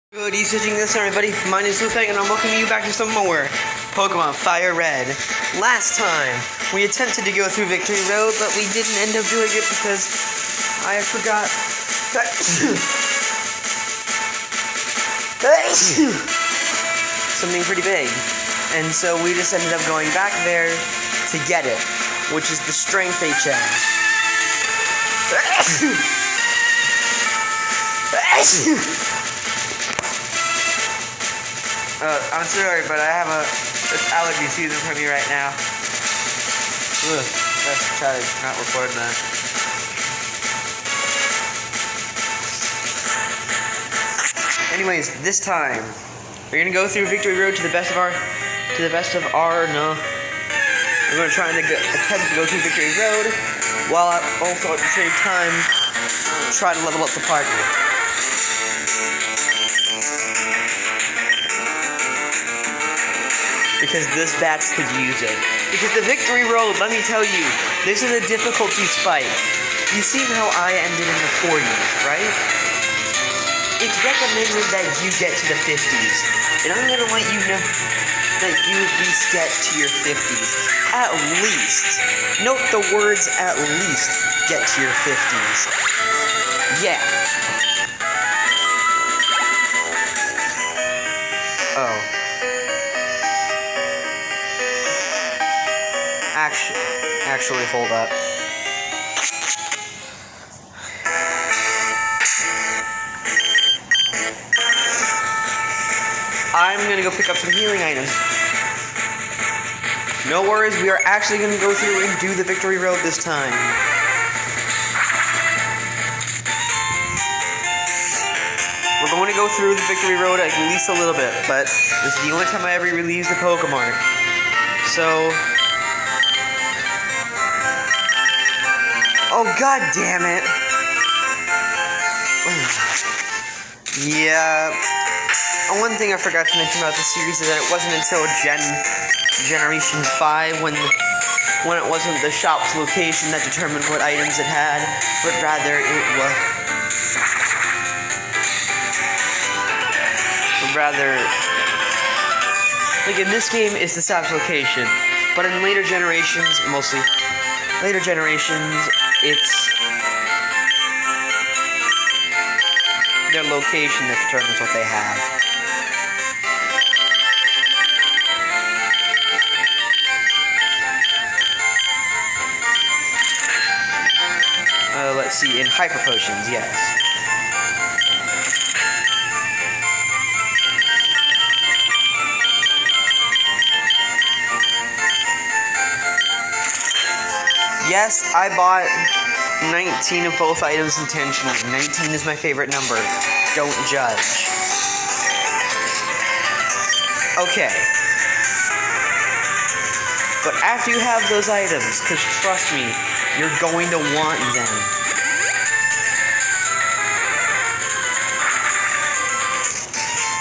Good evening, everybody. My name is Lufang, and I'm welcoming you back to some more Pokemon Fire Red. Last time, we attempted to go through Victory Road, but we didn't end up doing it because I forgot that something pretty big. And so we just ended up going back there to get it, which is the Strength HM. I'm sorry, but I have it's allergy season for me right now. Let's try to not record that. Anyways, this time we're gonna go through Victory Road to the best of our no. We're gonna try and attempt to go through Victory Road while also at the same time try to level up the party. Because this batch could use it. Because the Victory Road, let me tell you, this is a difficulty spike. You've seen how I ended in the 40s, right? It's recommended that you get to the 50s. And I'm gonna let you know that you at least get to your 50s. At least. Note the words at least get to your 50s. Yeah. Oh. Actually, hold up. I'm gonna go pick up some healing items. No worries, we are actually gonna go through and do the Victory Road this time. We're going to go through the Victory Road at least a little bit, but this is the only time I ever release the Pokemon. So... Oh, god damn it. Yeah. One thing I forgot to mention about the series is that it wasn't until Generation 5 when it wasn't the shop's location that determined what items it had, but rather it was... Like, in this game, it's the shop's location, but in later generations, it's their location that determines what they have. Let's see, in Hyper Potions, yes. Yes, I bought 19 of both items intentionally. 19 is my favorite number. Don't judge. Okay. But after you have those items, because trust me, you're going to want them.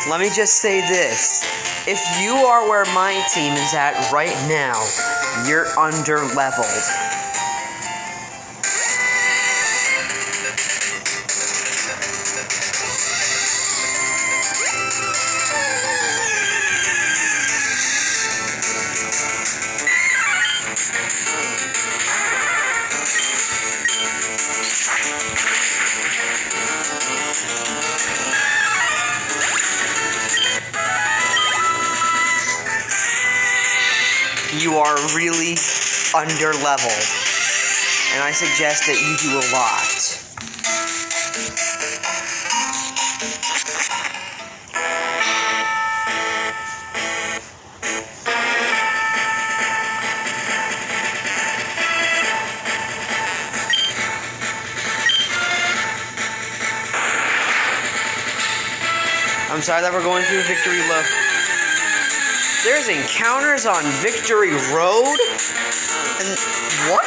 Let me just say this. If you are where my team is at right now, you're under-leveled. You are really under-leveled, and I suggest that you do a lot. I'm sorry that we're going through Victory Road. There's encounters on Victory Road? And what?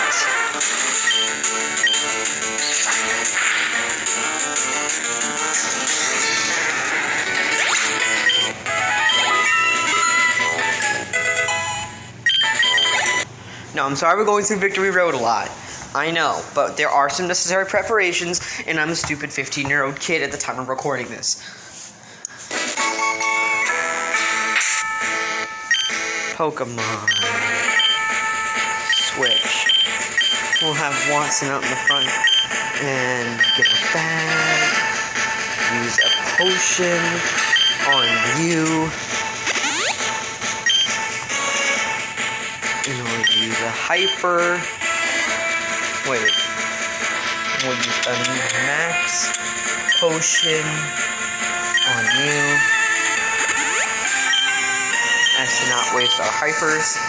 No, I'm sorry we're going through Victory Road a lot. I know, but there are some necessary preparations, and I'm a stupid 15-year-old kid at the time of recording this. Pokemon. Switch. We'll have Watson out in the front and get a bag. Use a potion on you. And we'll use a hyper. Wait. We'll use a max potion on you. As to not waste our hypers.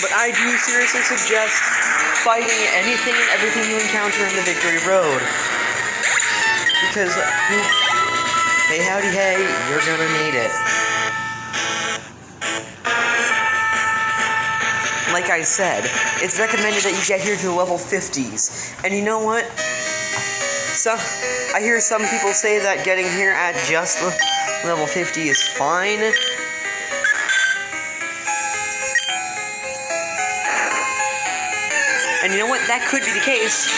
But I do seriously suggest fighting anything and everything you encounter in the Victory Road. Because, hey howdy hey, you're gonna need it. Like I said, it's recommended that you get here to the level 50s. And you know what? I hear some people say that getting here at just level 50 is fine. And you know what? That could be the case.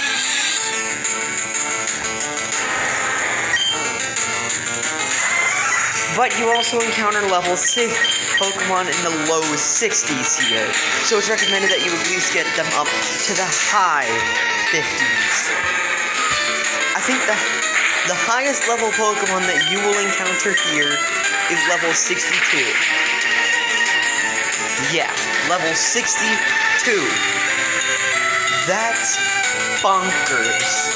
But you also encounter level 6 Pokemon in the low 60s here. So it's recommended that you at least get them up to the high 50s. I think the highest level Pokemon that you will encounter here is level 62. Yeah, level 62. That's bonkers.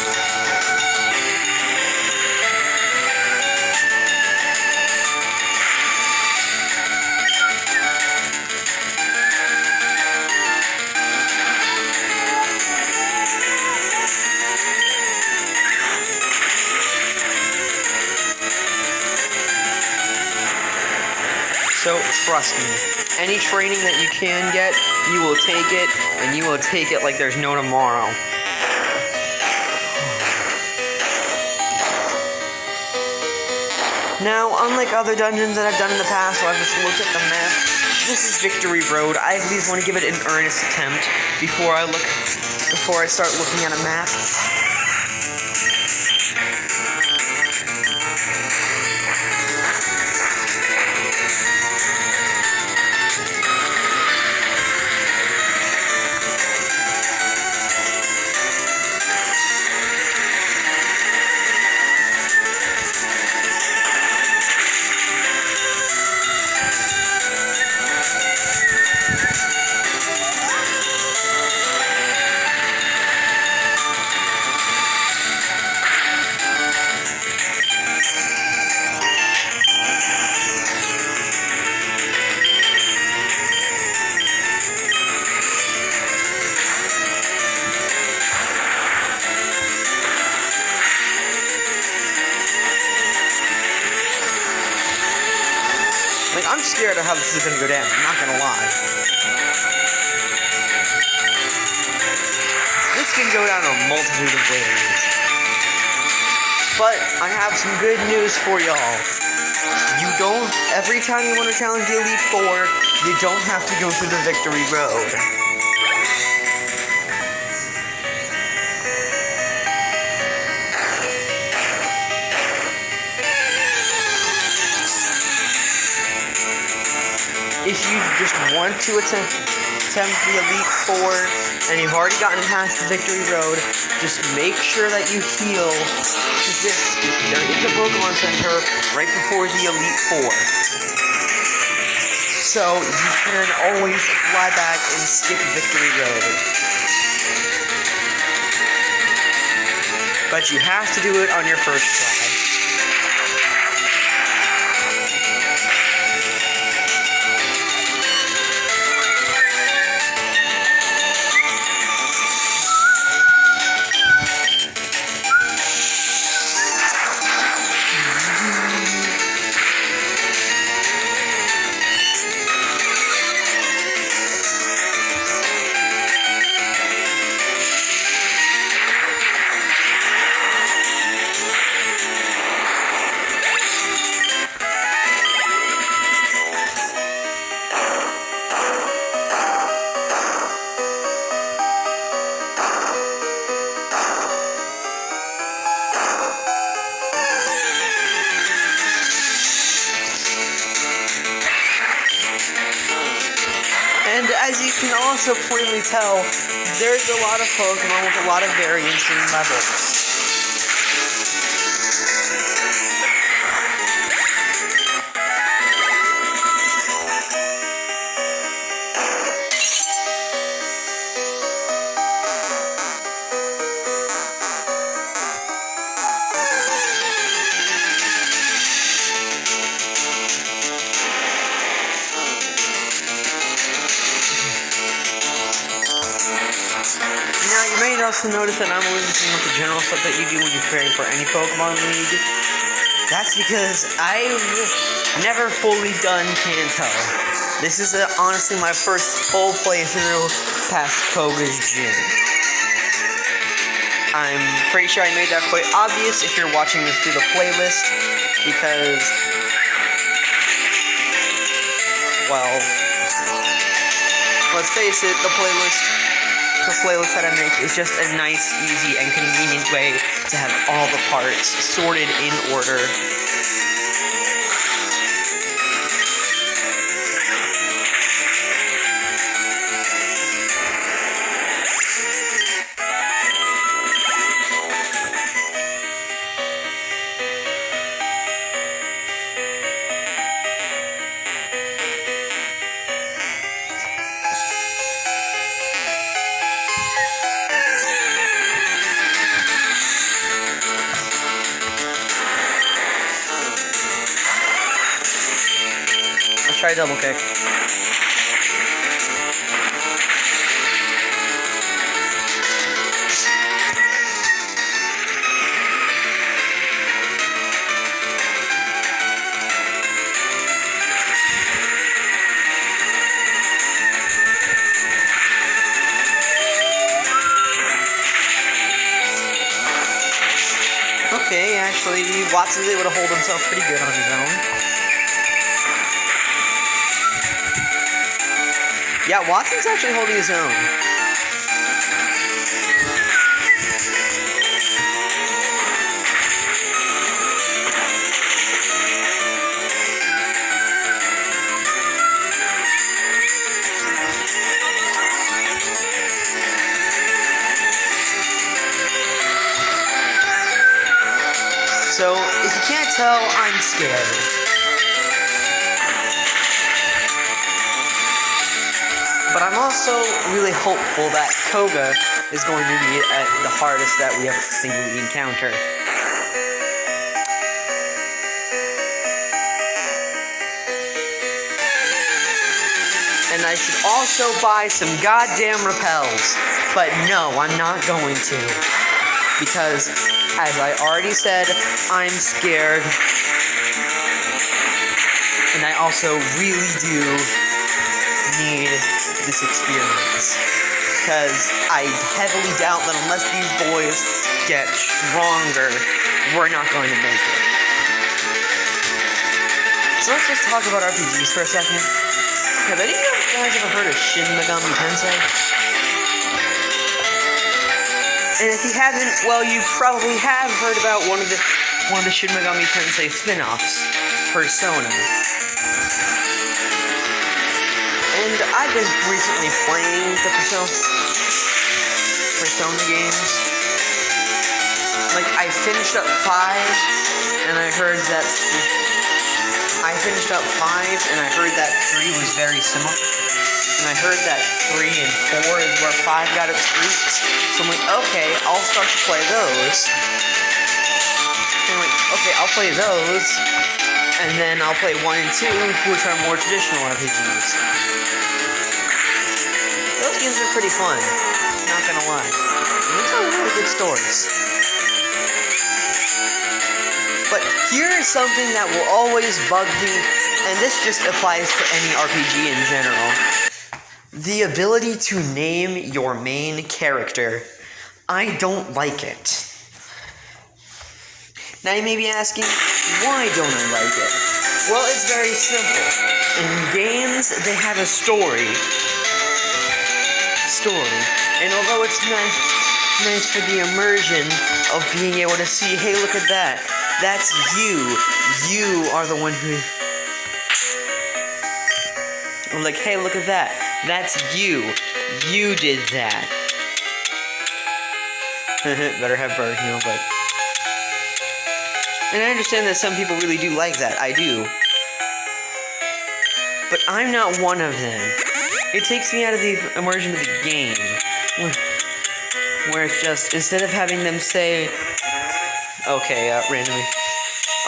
So, trust me, any training that you can get, you will take it, and you will take it like there's no tomorrow. Now, unlike other dungeons that I've done in the past, where I've just looked at the map, this is Victory Road. I at least want to give it an earnest attempt before I start looking at a map. I'm scared of how this is gonna go down, I'm not gonna lie. This can go down a multitude of ways. But I have some good news for y'all. Every time you want to challenge the Elite Four, you don't have to go through the Victory Road. If you just want to attempt the Elite Four, and you've already gotten past the Victory Road, just make sure that you heal, because there is a Pokemon Center right before the Elite Four. So you can always fly back and skip Victory Road. But you have to do it on your first try. as you can also plainly tell, there's a lot of Pokemon with a lot of variance in levels. Now, you may also notice that I'm losing up the general stuff that you do when you're preparing for any Pokemon League. That's because I've never fully done Kanto. This is honestly my first full playthrough past Koga's Gym. I'm pretty sure I made that quite obvious if you're watching this through the playlist, because, well, let's face it, the playlist that I make is just a nice, easy, and convenient way to have all the parts sorted in order. Try double kick. Okay, actually, Watson's able to hold himself pretty good on his own. Yeah, Watson's actually holding his own. So, if you can't tell, I'm scared. But I'm also really hopeful that Koga is going to be the hardest that we ever singly encounter. And I should also buy some goddamn repels. But no, I'm not going to. Because, as I already said, I'm scared. And I also really do need this experience, because I heavily doubt that unless these boys get stronger, we're not going to make it. So let's just talk about RPGs for a second. Have any of you guys ever heard of Shin Megami Tensei? And if you haven't, well, you probably have heard about one of the Shin Megami Tensei spin-offs, Persona. And I've been recently playing the Persona games. Like, I finished up 5, and I heard that... I finished up 5, and I heard that 3 was very similar. And I heard that 3 and 4 is where 5 got its roots. So I'm like, okay, I'll start to play those. And I'm like, okay, I'll play those. And then I'll play 1 and 2, which are more traditional RPGs. Those games are pretty fun, not gonna lie. And they tell really good stories. But here is something that will always bug me, and this just applies to any RPG in general. The ability to name your main character. I don't like it. Now you may be asking, why don't I like it? Well, it's very simple. In games, they have a story. And although it's nice for the immersion of being able to see, hey, look at that. That's you. You are the one who... I'm like, hey, look at that. That's you. You did that. Better have bird, but... And I understand that some people really do like that. I do. But I'm not one of them. It takes me out of the immersion of the game. Where it's just, instead of having them say... Okay, randomly.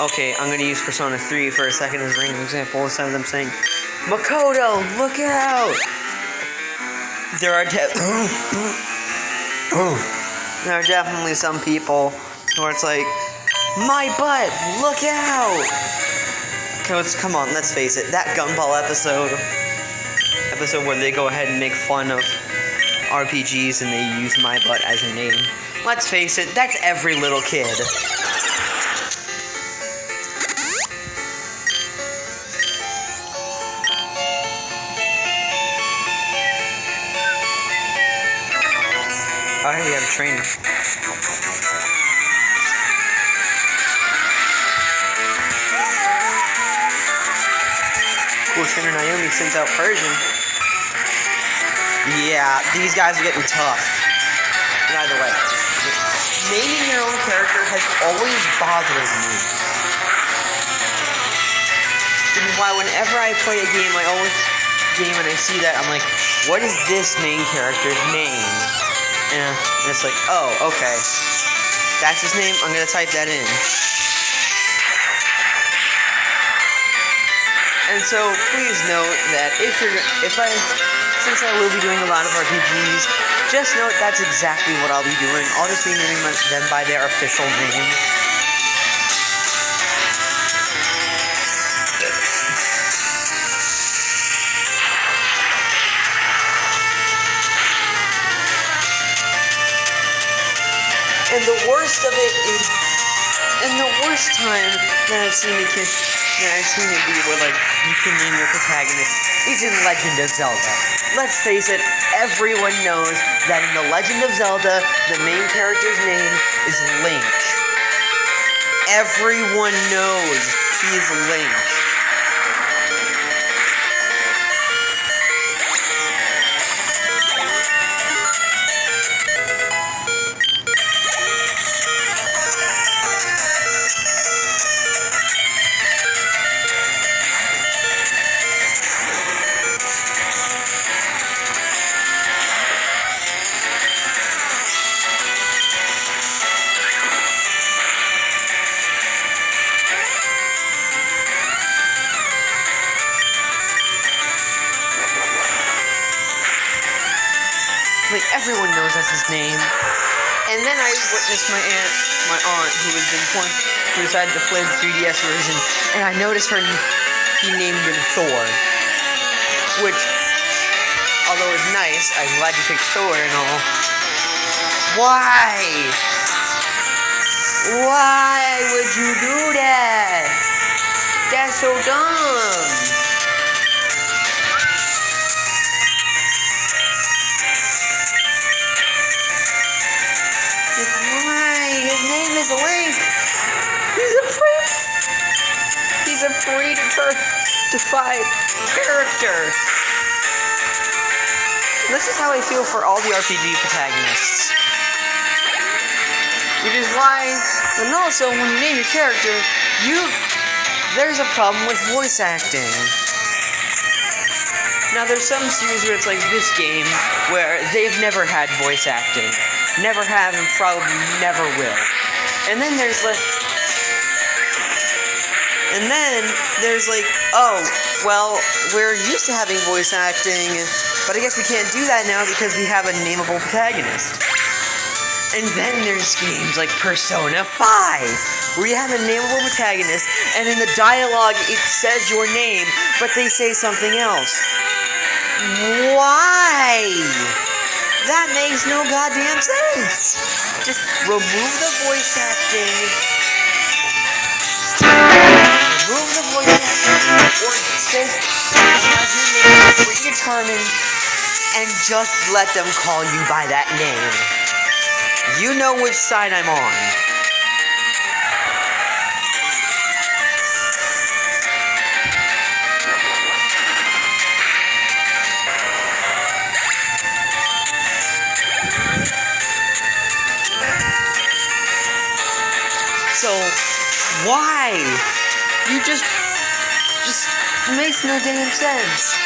Okay, I'm gonna use Persona 3 for a second as a random example. Instead of them saying, Makoto, look out! There are definitely some people where it's like, my butt, look out! Come on, let's face it, that Gumball episode where they go ahead and make fun of RPGs and they use my butt as a name. Let's face it, that's every little kid. Oh, hey, we have a trainer. Cool trainer Naomi sends out Persian. Yeah, these guys are getting tough. And either way, naming your own character has always bothered me. Which is why whenever I play a game, and I see that, I'm like, what is this main character's name? And it's like, oh, okay. That's his name? I'm gonna type that in. And so, please note that since I will be doing a lot of RPGs, just note that's exactly what I'll be doing. I'll just be naming them by their official name. And the worst of it is, and the worst time that I've seen it be where, like, you can name your protagonist is in Legend of Zelda. Let's face it, everyone knows that in The Legend of Zelda, the main character's name is Link. Everyone knows he's Link. Like, everyone knows that's his name. And then I witnessed my aunt, who decided to play the 3DS version, and I noticed he named him Thor. Which, although it's nice, I'm glad you picked Thor and all. Why? Why would you do that? That's so dumb. His name is Link. He's a prince. He's a predetermined character. This is how I feel for all the RPG protagonists. Which is why, and also when you name your character, there's a problem with voice acting. Now there's some series where it's like this game, where they've never had voice acting. Never have and probably never will. And then there's like, oh, well, we're used to having voice acting, but I guess we can't do that now because we have a nameable protagonist. And then there's games like Persona 5, where you have a nameable protagonist, and in the dialogue it says your name, but they say something else. Why? That makes no goddamn sense. Just remove the voice acting. Or say have your name predetermined, and just let them call you by that name. You know which side I'm on. Why? You just makes no damn sense.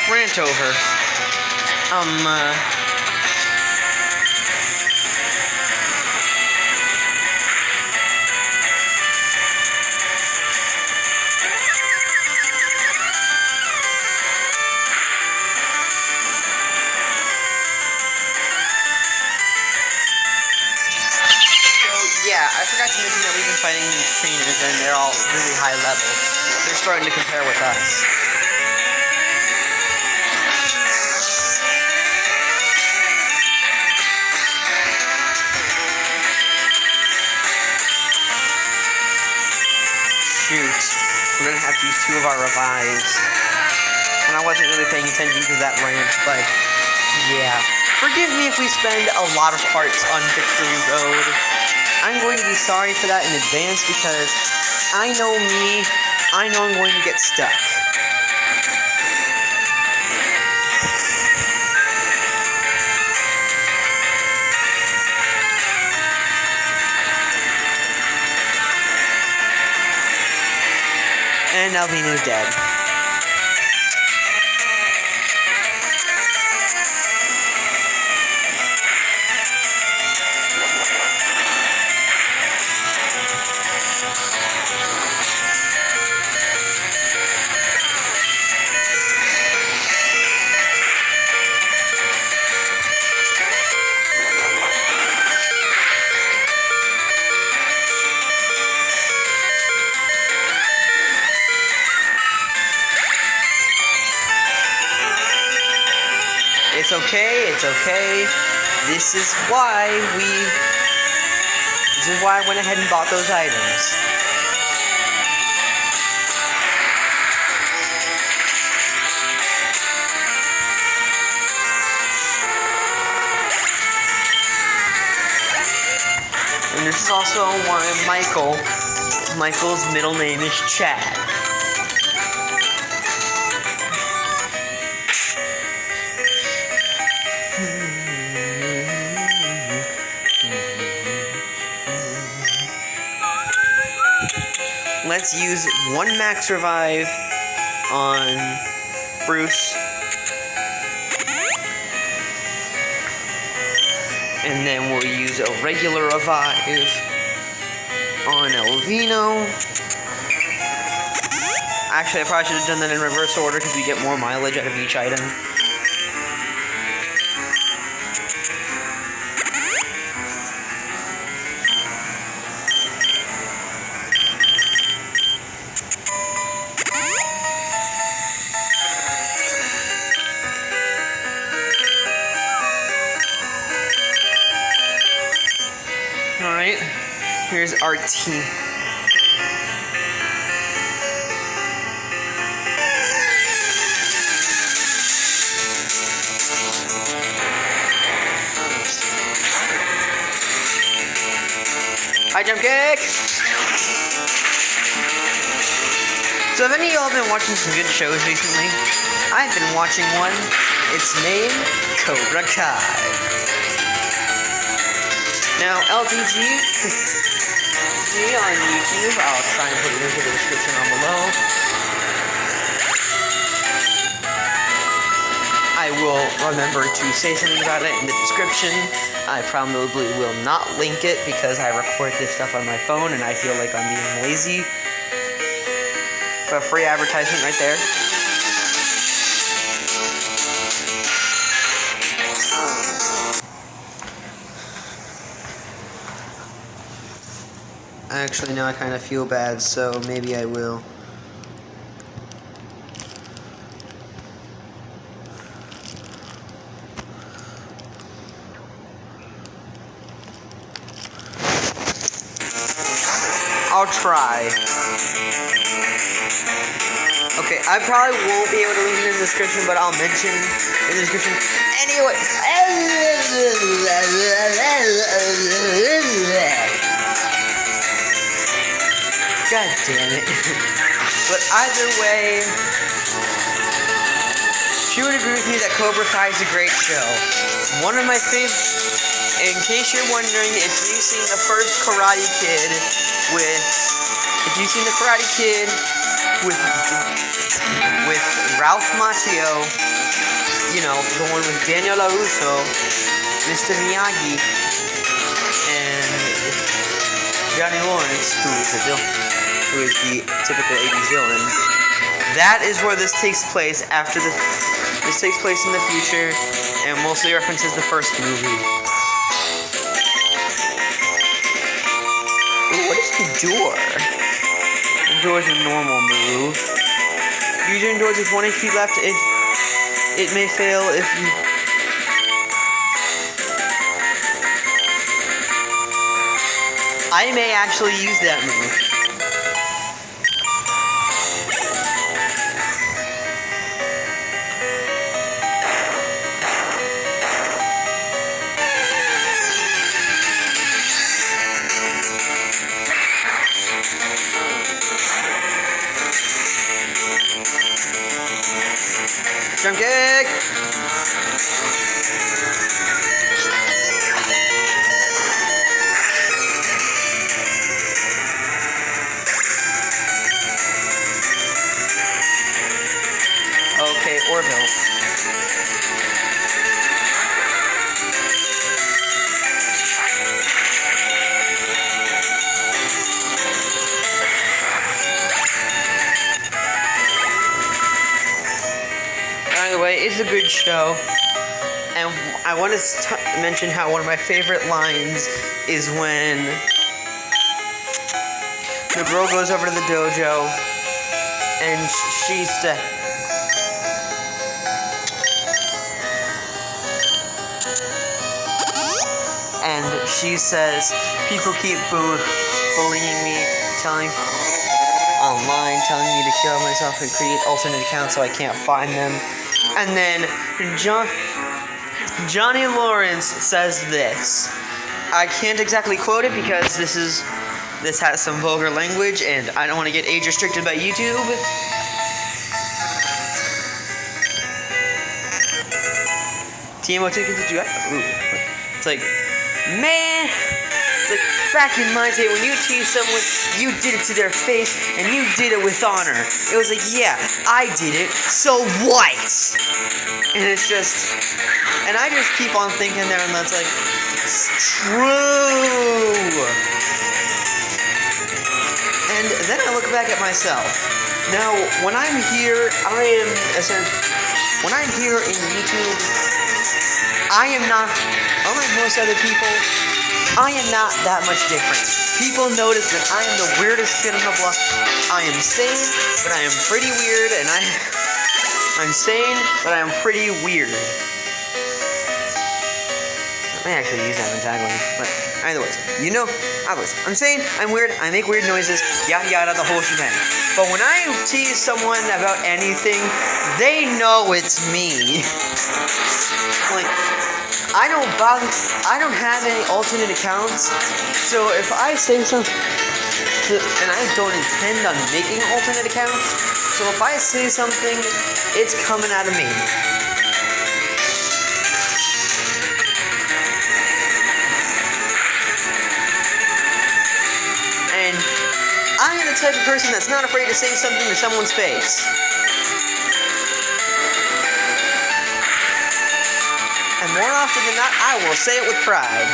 Rant over. Yeah, I forgot to mention that we've been fighting these trainers and they're all really high level. They're starting to compare with us. Shoot, we're gonna have to use 2 of our revives. And I wasn't really paying attention to that rant, but yeah. Forgive me if we spend a lot of parts on Victory Road. I'm going to be sorry for that in advance because I know me, I know I'm going to get stuck. And Alvino's dead. It's okay, it's okay. This is why I went ahead and bought those items. And this is also why Michael's middle name is Chad. Let's use 1 max revive on Bruce. And then we'll use a regular revive on Alvino. Actually, I probably should have done that in reverse order because we get more mileage out of each item. Alright, here's our team. High jump kick! So have any of y'all been watching some good shows recently? I've been watching one. It's named Cobra Kai. Now, LTG on YouTube, I'll try and put it into the description down below. I will remember to say something about it in the description. I probably will not link it because I record this stuff on my phone and I feel like I'm being lazy. But free advertisement right there. Actually, now I kind of feel bad, so maybe I will. I'll try. Okay, I probably won't be able to link it in the description, but I'll mention in the description anyway. God damn it. But either way, she would agree with me that Cobra Kai is a great show. One of my favorite. In case you're wondering, if you've seen the first Karate Kid with Ralph Macchio, you know, the one with Daniel LaRusso, Mr. Miyagi, and Johnny Lawrence, who is the typical 80s villain. That is where this takes place this takes place in the future, and mostly references the first movie. Ooh, what is the door? The door's a normal move. Using doors with 1 HP left, it may fail if you... I may actually use that move. Jump kick! Okay, Orville. By the way, it's a good show, and I want to mention how one of my favorite lines is when the girl goes over to the dojo, and she says, people keep bullying me, telling me to kill myself and create alternate accounts so I can't find them. And then Johnny Lawrence says this. I can't exactly quote it because this has some vulgar language and I don't want to get age restricted by YouTube. TMO taken to do. It's like, man. It's like, back in my day, when you tease someone, you did it to their face, and you did it with honor. It was like, yeah, I did it, so what? And it's just, and I just keep on thinking there, and that's like, it's true. And then I look back at myself. Now, when I'm here, when I'm here in YouTube, I am not, unlike most other people, I am not that much different. People notice that I am the weirdest kid on the block. I am sane, but I am pretty weird, and I'm sane, but I am pretty weird. I may actually use that in tagline, but anyways, I'm sane, I'm weird, I make weird noises, yada yada, the whole shebang. But when I tease someone about anything, they know it's me. Like, I don't have any alternate accounts, so if I say something, and I don't intend on making alternate accounts, so if I say something, it's coming out of me. And I am the type of person that's not afraid to say something to someone's face. And more often than not, I will say it with pride.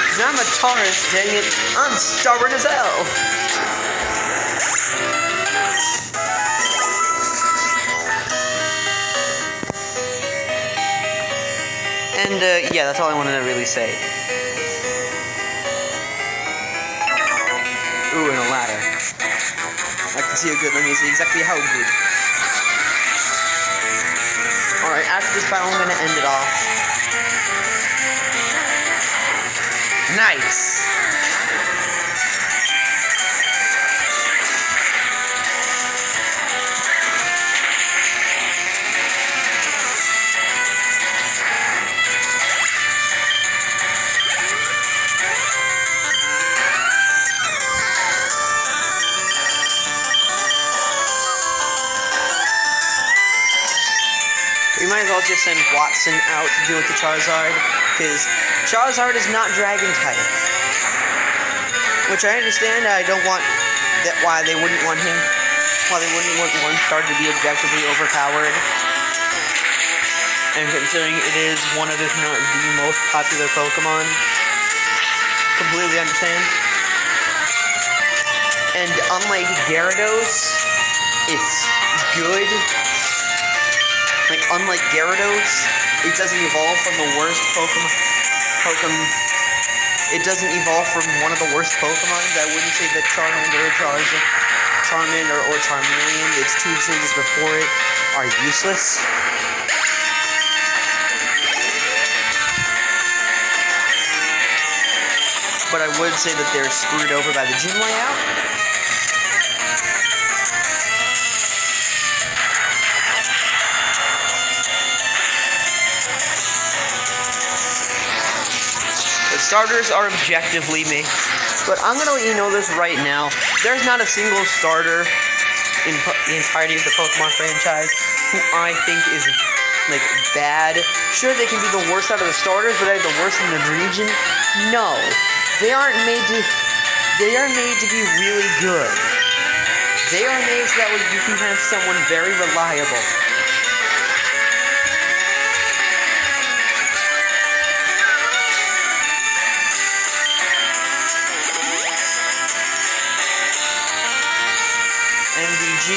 Because I'm a Taurus, dang it. I'm stubborn as hell. And, yeah, that's all I wanted to really say. Ooh, and a ladder. I can see a good, let me see exactly how good. Alright, after this battle, I'm gonna end it off. Nice! to send Watson out to deal with the Charizard, because Charizard is not Dragon type. Which I understand. I don't want that. Why they wouldn't want him. Why they wouldn't want one star to be objectively overpowered. And considering it is one of, if not the most popular Pokemon, completely understand. And unlike Gyarados, it's good. Like, unlike Gyarados, it doesn't evolve from the worst Pokemon. It doesn't evolve from one of the worst Pokemon. I wouldn't say that Charmander or Charmander or Charmeleon, its 2 stages before it, are useless. But I would say that they're screwed over by the gym layout. The starters are objectively me. But I'm gonna let you know this right now. There's not a single starter in the entirety of the Pokemon franchise who I think is, like, bad. Sure, they can be the worst out of the starters, but are they the worst in the region? No. They aren't made to be really good. They are made so that way you can have someone very reliable. MDG,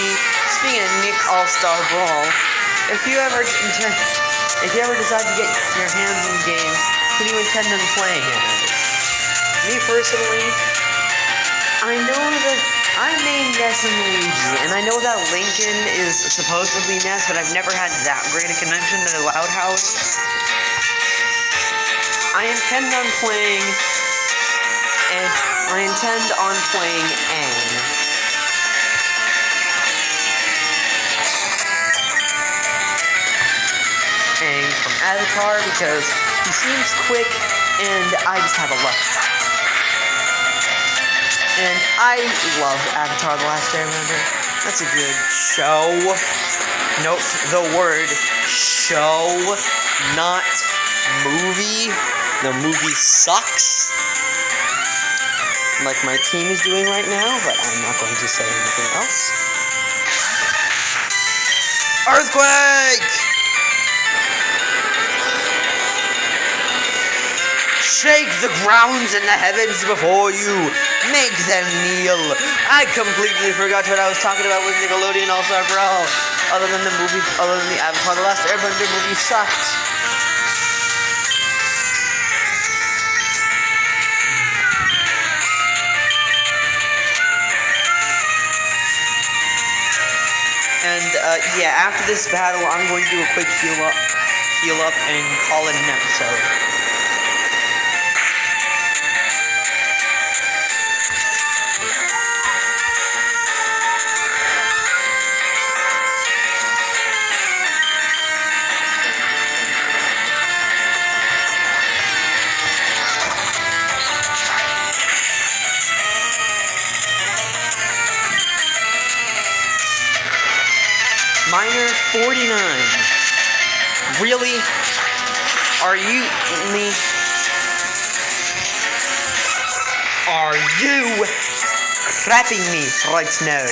speaking of Nick All-Star Brawl, if you ever decide to get your hands in the game, who do you intend on playing as? Me personally, I know that I main Ness and Luigi, and I know that Lincoln is supposedly Ness, but I've never had that great a connection to the Loud House. I intend on playing Aang. Aang from Avatar, because he seems quick, and I just have a luck. And I love Avatar: The Last Airbender. That's a good show. Note the word show, not movie. The movie sucks. Like my team is doing right now, but I'm not going to say anything else. Earthquake! Shake the grounds and the heavens before you. Make them kneel. I completely forgot what I was talking about with Nickelodeon All-Star Brawl. Other than the Avatar: The Last Airbender movie sucked. And yeah, after this battle, I'm going to do a quick heal up, and call it an episode. Miner 49. Really? Are you crapping me right now?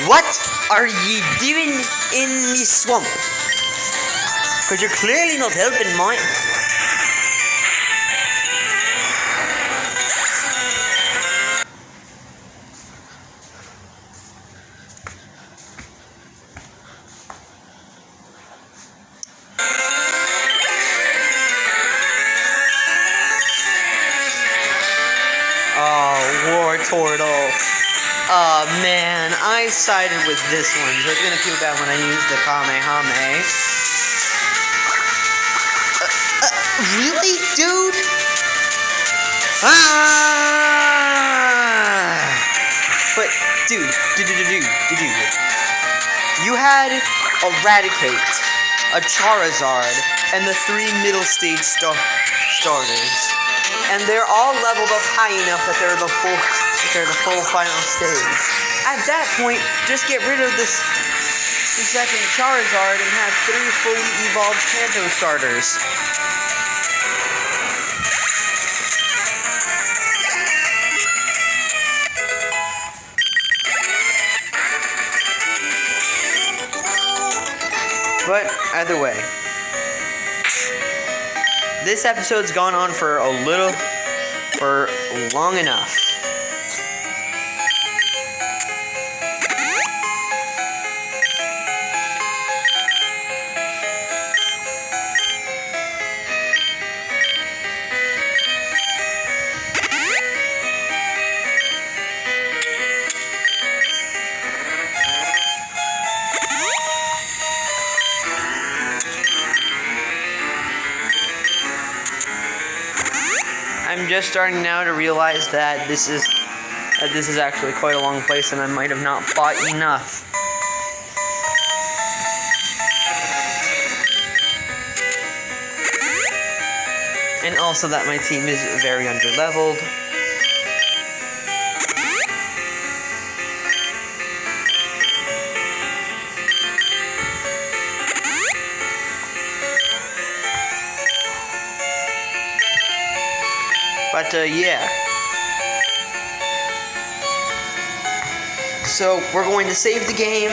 What are you doing in the swamp? Because you're clearly not helping mine. Wartortle. Oh man, I sided with this one, so it's gonna feel bad when I use the Kamehame. Really, dude? But, dude. You had Eradicate, a Charizard, and the 3 middle stage starters. And they're all leveled up high enough that they're the full final stage. At that point, just get rid of this the second Charizard and have 3 fully evolved Kanto starters. But either way, this episode's gone on for long enough. I'm just starting now to realize that this is actually quite a long place, and I might have not fought enough. And also that my team is very underleveled. But, yeah. So, we're going to save the game.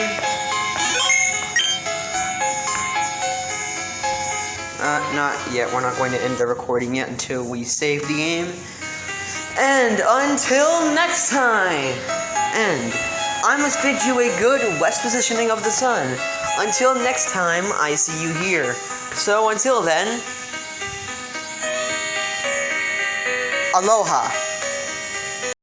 Not yet. We're not going to end the recording yet until we save the game. And until next time! And I must bid you a good west positioning of the sun. Until next time, I see you here. So, until then... Aloha.